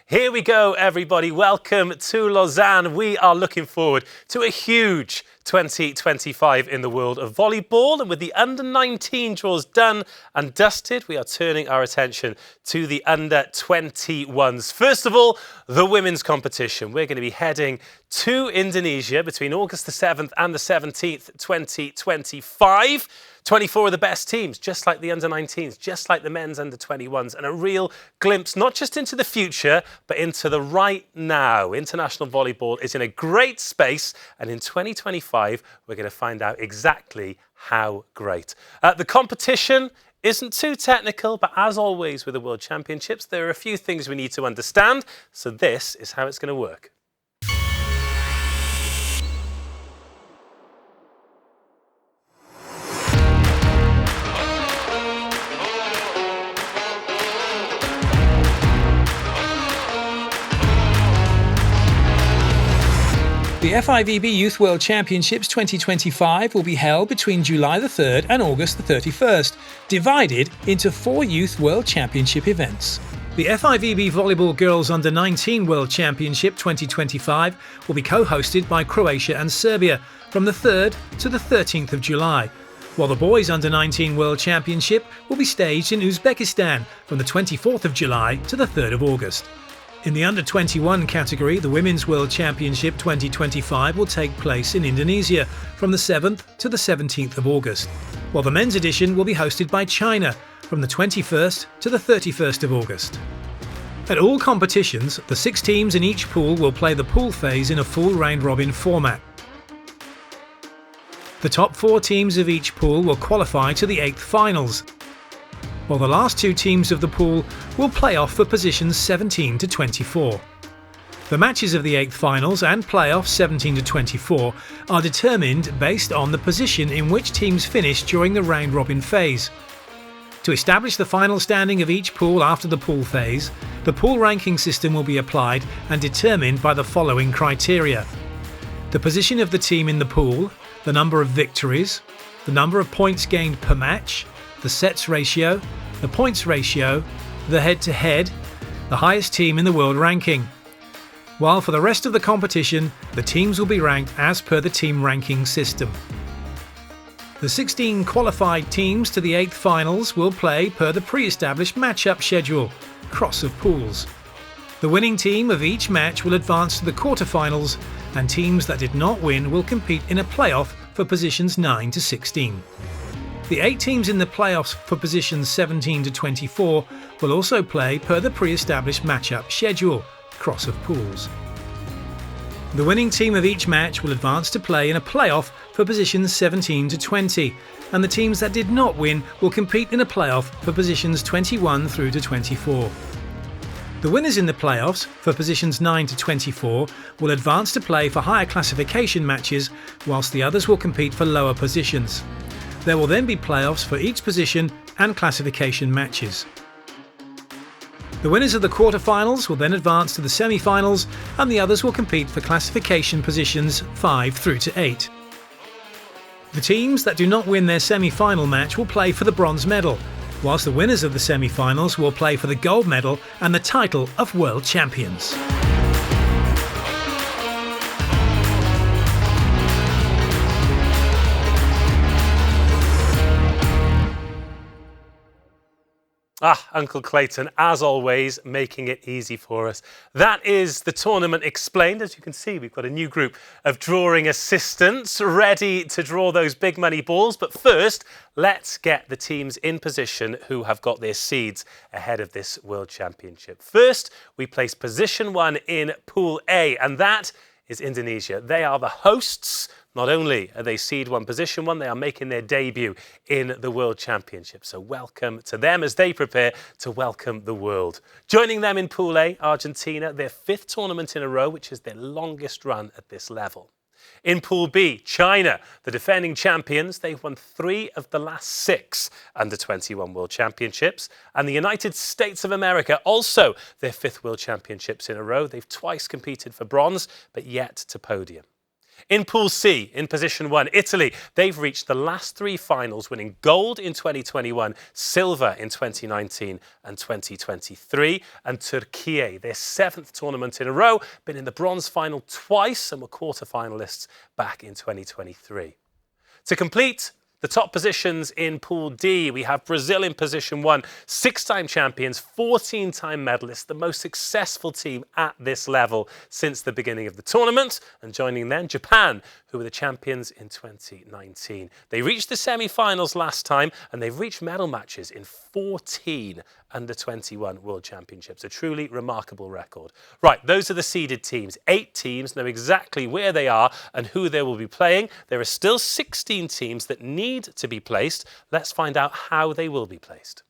Here we go, everybody. Welcome to Lausanne. We are looking forward to a huge 2025 in the world of volleyball. And with the under-19 draws done and dusted, we are turning our attention to the under-21s. First of all, the women's competition. We're going to be heading to Indonesia between August the 7th and the 17th, 2025. 24 of the best teams, just like the under-19s, just like the men's under-21s, and a real glimpse not just into the future, but into the right now. International volleyball is in a great space, and in 2025, we're going to find out exactly how great. The competition isn't too technical, but as always with the World Championships, there are a few things we need to understand, so this is how it's going to work. The FIVB Youth World Championships 2025 will be held between July the 3rd and August the 31st, divided into 4 Youth World Championship events. The FIVB Volleyball Girls Under-19 World Championship 2025 will be co-hosted by Croatia and Serbia from the 3rd to the 13th of July, while the Boys Under-19 World Championship will be staged in Uzbekistan from the 24th of July to the 3rd of August. In the under-21 category, the Women's World Championship 2025 will take place in Indonesia from the 7th to the 17th of August, while the men's edition will be hosted by China from the 21st to the 31st of August. At all competitions, the 6 teams in each pool will play the pool phase in a full round-robin format. The top 4 teams of each pool will qualify to the 8th finals, while the last 2 teams of the pool will play off for positions 17 to 24. The matches of the 8th finals and playoffs 17 to 24 are determined based on the position in which teams finish during the round-robin phase. To establish the final standing of each pool after the pool phase, the pool ranking system will be applied and determined by the following criteria: the position of the team in the pool, the number of victories, the number of points gained per match, the sets ratio, the points ratio, the head-to-head, the highest team in the world ranking. While for the rest of the competition, the teams will be ranked as per the team ranking system. The 16 qualified teams to the 8th finals will play per the pre-established match-up schedule, cross of pools. The winning team of each match will advance to the quarter-finals, and teams that did not win will compete in a playoff for positions 9 to 16. The 8 teams in the playoffs for positions 17 to 24 will also play per the pre-established match-up schedule, cross of pools. The winning team of each match will advance to play in a playoff for positions 17 to 20, and the teams that did not win will compete in a playoff for positions 21 through to 24. The winners in the playoffs for positions 9 to 24 will advance to play for higher classification matches, whilst the others will compete for lower positions. There will then be playoffs for each position and classification matches. The winners of the quarter-finals will then advance to the semi-finals, and the others will compete for classification positions 5 through to 8. The teams that do not win their semi-final match will play for the bronze medal, whilst the winners of the semi-finals will play for the gold medal and the title of World Champions. Uncle Clayton, as always, making it easy for us. That is the tournament explained. As you can see, we've got a new group of drawing assistants ready to draw those big money balls. But first, let's get the teams in position who have got their seeds ahead of this World Championship. First, we place position 1 in Pool A, and that is Indonesia. They are the hosts. Not only are they seed 1, position 1, they are making their debut in the World Championship. So welcome to them as they prepare to welcome the world. Joining them in Pool A, Argentina, their 5th tournament in a row, which is their longest run at this level. In Pool B, China, the defending champions, they've won 3 of the last 6 under-21 World Championships. And the United States of America, also their 5th World Championships in a row. They've twice competed for bronze, but yet to podium. In Pool C, in position 1, Italy. They've reached the last 3 finals, winning gold in 2021, silver in 2019 and 2023. And Turkey, their 7th tournament in a row, been in the bronze final twice and were quarter-finalists back in 2023. To complete the top positions in Pool D, we have Brazil in position 1, 6-time champions, 14-time medalists, the most successful team at this level since the beginning of the tournament. And joining them, Japan, who were the champions in 2019. They reached the semi-finals last time, and they've reached medal matches in 14 under-21 World Championships. A truly remarkable record. Right, those are the seeded teams. 8 teams know exactly where they are and who they will be playing. There are still 16 teams that need to be placed. Let's find out how they will be placed.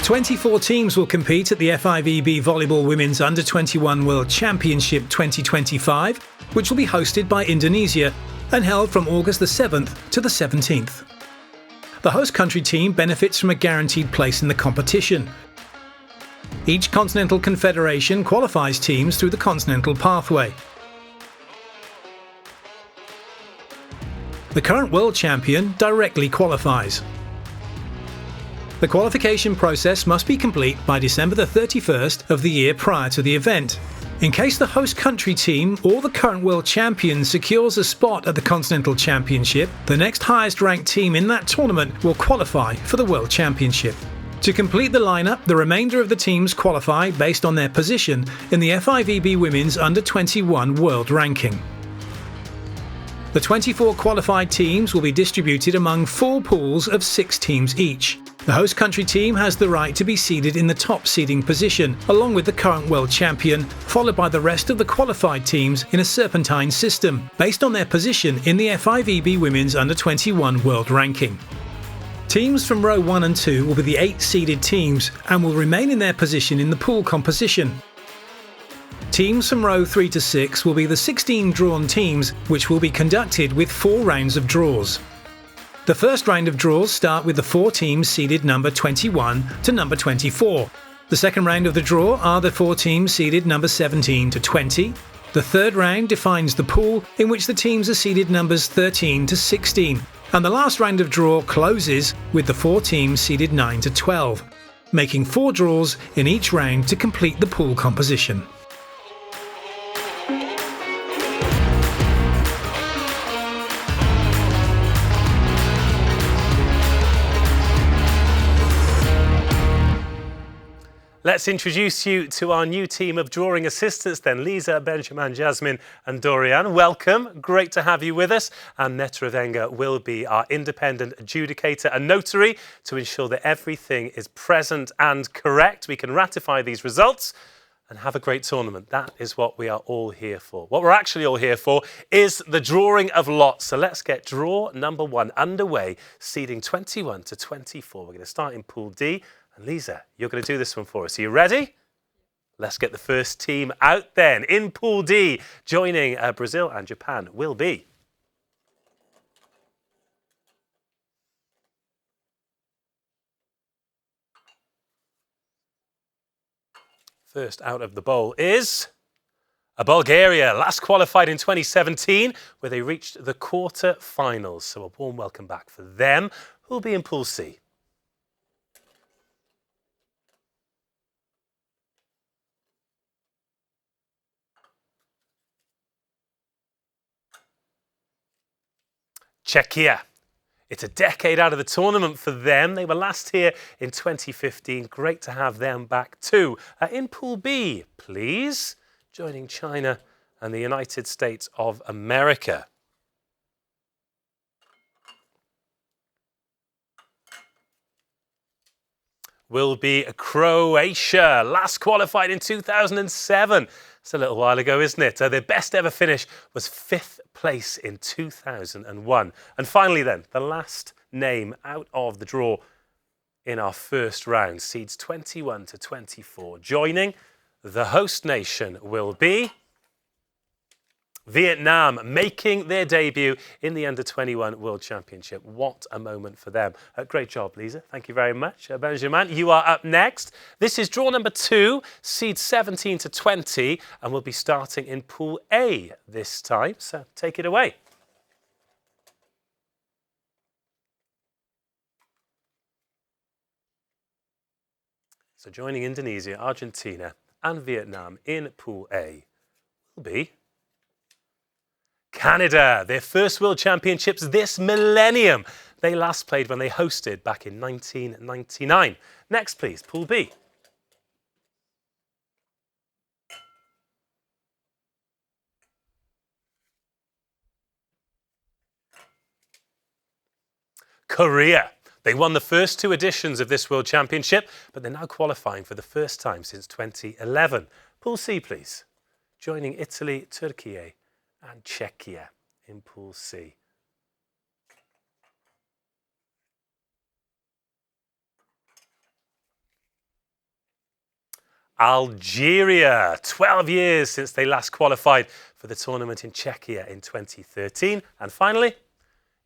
"24 teams will compete at the FIVB Volleyball Women's Under-21 World Championship 2025, which will be hosted by Indonesia and held from August the 7th to the 17th. The host country team benefits from a guaranteed place in the competition. Each continental confederation qualifies teams through the continental pathway. The current world champion directly qualifies. The qualification process must be complete by December the 31st of the year prior to the event. In case the host country team or the current world champion secures a spot at the Continental Championship, the next highest ranked team in that tournament will qualify for the World Championship. To complete the lineup, the remainder of the teams qualify based on their position in the FIVB Women's Under-21 World Ranking. The 24 qualified teams will be distributed among 4 pools of 6 teams each. The host country team has the right to be seeded in the top seeding position, along with the current world champion, followed by the rest of the qualified teams in a serpentine system, based on their position in the FIVB Women's Under-21 World Ranking. Teams from row 1 and 2 will be the 8 seeded teams and will remain in their position in the pool composition. Teams from row 3 to 6 will be the 16 drawn teams, which will be conducted with 4 rounds of draws. The first round of draws start with the 4 teams seeded number 21 to number 24. The second round of the draw are the 4 teams seeded number 17 to 20. The third round defines the pool in which the teams are seeded numbers 13 to 16. And the last round of draw closes with the 4 teams seeded 9 to 12, making 4 draws in each round to complete the pool composition. Let's introduce you to our new team of drawing assistants then. Lisa, Benjamin, Jasmine and Dorian, welcome. Great to have you with us. And Netravenga will be our independent adjudicator and notary to ensure that everything is present and correct. We can ratify these results and have a great tournament. That is what we are all here for. What we're actually all here for is the drawing of lots. So let's get draw number 1 underway, seeding 21 to 24. We're going to start in Pool D. And Lisa, you're going to do this one for us. Are you ready? Let's get the first team out then. In Pool D, joining Brazil and Japan will be first out of the bowl is Bulgaria, last qualified in 2017, where they reached the quarter-finals. So a warm welcome back for them, who'll be in Pool C. Czechia. It's a decade out of the tournament for them. They were last here in 2015. Great to have them back too. In Pool B, please, joining China and the United States of America. Will be Croatia, last qualified in 2007. It's a little while ago, isn't it? Their best ever finish was 5th place in 2001. And finally then, the last name out of the draw in our first round, seeds 21 to 24. Joining the host nation will be Vietnam making their debut in the Under-21 World Championship. What a moment for them. Great job, Lisa. Thank you very much. Benjamin, you are up next. This is draw number 2, seed 17 to 20, and we'll be starting in Pool A this time. So take it away. So joining Indonesia, Argentina and Vietnam in Pool A will be Canada, their first World Championships this millennium. They last played when they hosted back in 1999. Next, please, Pool B. Korea. They won the first 2 editions of this World Championship, but they're now qualifying for the first time since 2011. Pool C, please. Joining Italy, Turkey and Czechia in Pool C. Algeria, 12 years since they last qualified for the tournament in Czechia in 2013. And finally,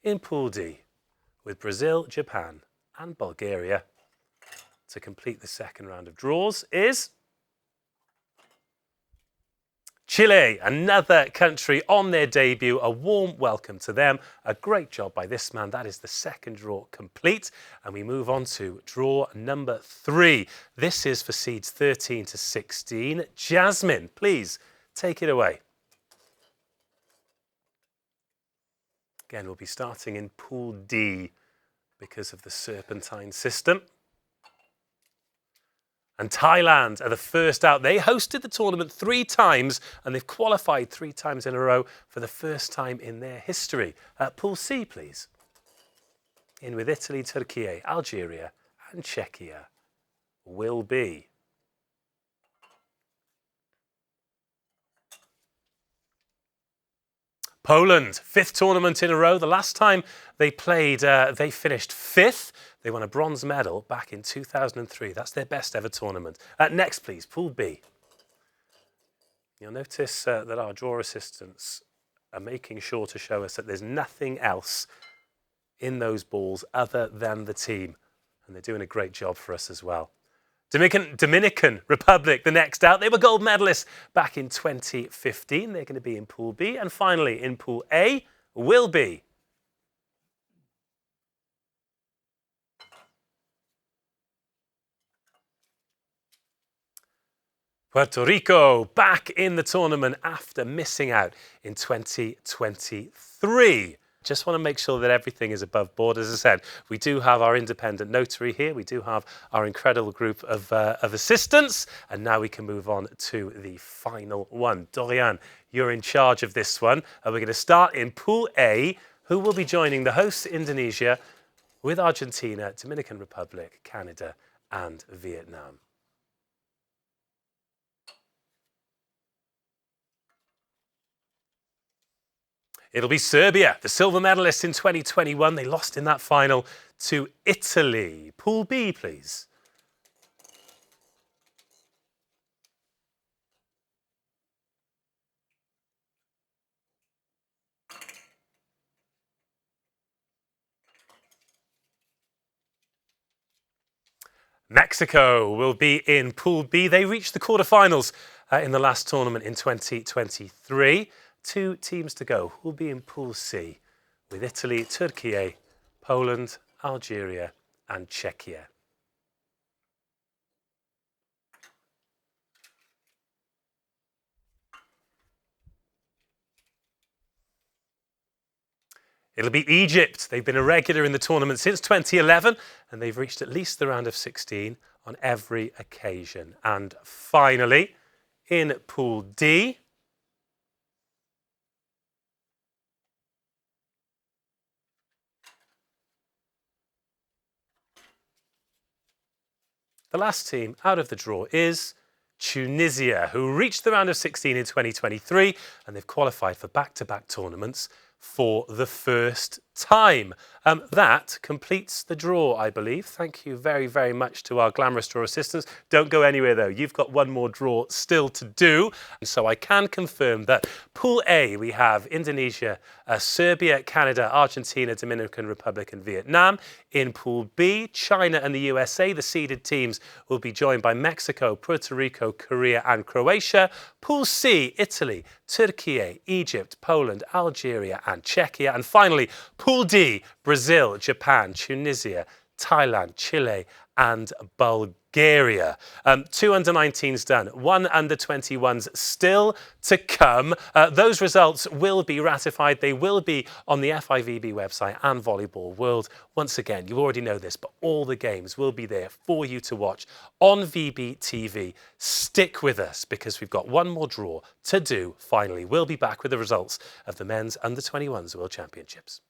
in Pool D, with Brazil, Japan and Bulgaria to complete the second round of draws is Chile, another country on their debut. A warm welcome to them. A great job by this man. That is the second draw complete. And we move on to draw number 3. This is for seeds 13 to 16. Jasmine, please take it away. Again, we'll be starting in Pool D because of the serpentine system. And Thailand are the first out. They hosted the tournament 3 times and they've qualified 3 times in a row for the first time in their history. Pool C, please. In with Italy, Turkey, Algeria and Czechia will be Poland, 5th tournament in a row. The last time they played, they finished 5th. They won a bronze medal back in 2003. That's their best ever tournament. Next, please, Pool B. You'll notice that our draw assistants are making sure to show us that there's nothing else in those balls other than the team. And they're doing a great job for us as well. Dominican Republic, the next out. They were gold medalists back in 2015. They're going to be in Pool B. And finally, in Pool A will be Puerto Rico, back in the tournament after missing out in 2023. Just want to make sure that everything is above board. As I said, we do have our independent notary here. We do have our incredible group of assistants. And now we can move on to the final one. Dorian, you're in charge of this one. We're going to start in Pool A, who will be joining the hosts Indonesia with Argentina, Dominican Republic, Canada and Vietnam. It'll be Serbia, the silver medalists in 2021. They lost in that final to Italy. Pool B, please. Mexico will be in Pool B. They reached the quarterfinals in the last tournament in 2023. 2 teams to go. Who will be in Pool C with Italy, Turkey, Poland, Algeria and Czechia. It'll be Egypt. They've been a regular in the tournament since 2011 and they've reached at least the round of 16 on every occasion. And finally, in Pool D, the last team out of the draw is Tunisia, who reached the round of 16 in 2023 and they've qualified for back-to-back tournaments for the first time. That completes the draw, I believe. Thank you very, very much to our glamorous draw assistants. Don't go anywhere though. You've got one more draw still to do. And so I can confirm that Pool A, we have Indonesia, Serbia, Canada, Argentina, Dominican Republic and Vietnam. In Pool B, China and the USA, the seeded teams will be joined by Mexico, Puerto Rico, Korea and Croatia. Pool C, Italy, Turkey, Egypt, Poland, Algeria and Czechia. And finally, Pool D, Brazil, Japan, Tunisia, Thailand, Chile and Bulgaria. 2 under-19s done, 1 under-21s still to come. Those results will be ratified. They will be on the FIVB website and Volleyball World. Once again, you already know this, but all the games will be there for you to watch on VB TV. Stick with us because we've got one more draw to do finally. We'll be back with the results of the men's under-21s World Championships.